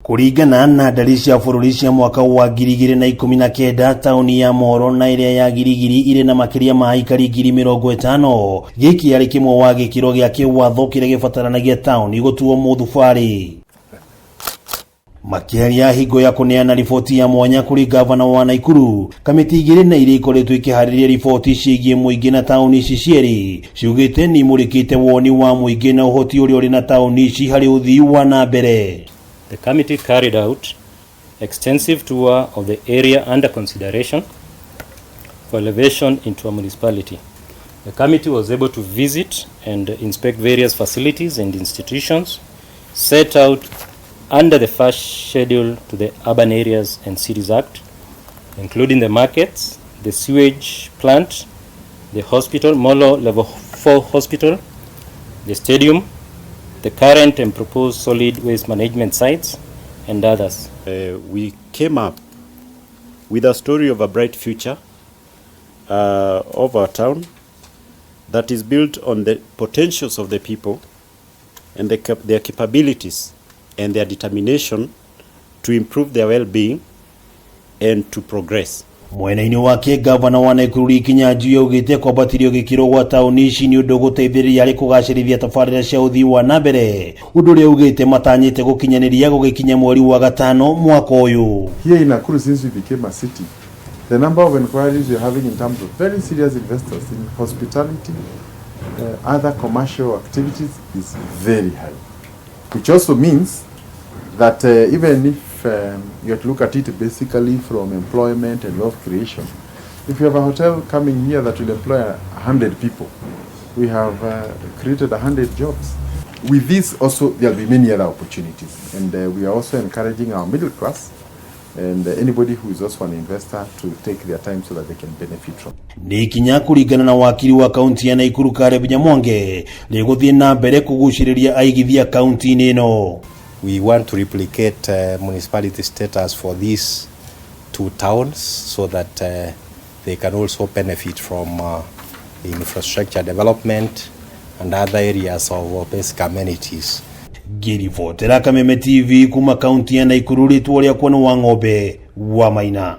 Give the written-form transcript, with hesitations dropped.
Kuringana na ndari cia bururi cia mwaka wa 2019 tauni ya Moro na iria ya Girigiri ire na makiria ma aikari 50,000 giki ari kimwe wa gikiro gia kiwatho kiria gibataranagia tauni gutuo muthubari. Makiaria hingo ya kuneana riboti ya mwanya kuri gavana wa Naikuru, kamiti igiri na iria ikoretwo ikihariria riboti ciigie muingi na tauni ici cieri ciugite ni murikite woni wa muingi na uhoti uria uri na tauni ici hari uthii wa na mbere. The committee carried out extensive tour of the area under consideration for elevation into a municipality. The committee was able to visit and inspect various facilities and institutions set out under the first schedule to the Urban Areas and Cities Act, including the markets, the sewage plant, the hospital, Molo Level 4 hospital, the stadium, the current and proposed solid waste management sites, and others. We came up with a story of a bright future of our town that is built on the potentials of the people and their capabilities and their determination to improve their well-being and to progress. Mwena-ini wake gavana wa Naikuru ikinya yaugite kwambatirio gikiro gwa tauni ici ni undu guteithiriria ari kugacirithia tabarira cia uthii wa na mbere undu ria ugite matanyite gukinyaniria gugikinya mweri wa gatano mwaka uyu. Here in Naikuru, since we became a city, the number of inquiries we are having in terms of very serious investors in hospitality, other commercial activities is very high, which also means that even if you have to look at it basically from employment and wealth creation, if you have a hotel coming here that will employ 100 people, we have created 100 jobs. With this also there will be many other opportunities, and we are also encouraging our middle class and anybody who is also an investor to take their time so that they can benefit from. Ni kinya kuringana na wakiri wa kaunti ya Naikuru Kare Mwange leguthie na mbere kuguciriria aigithia kaunti ino. We want to replicate municipality status for these two towns so that they can also benefit from infrastructure development and other areas of basic amenities. Girivotera Kameme TV kuma kaunti ya Naikuru ritwo ria kuona wa ng'ombe wa Maina.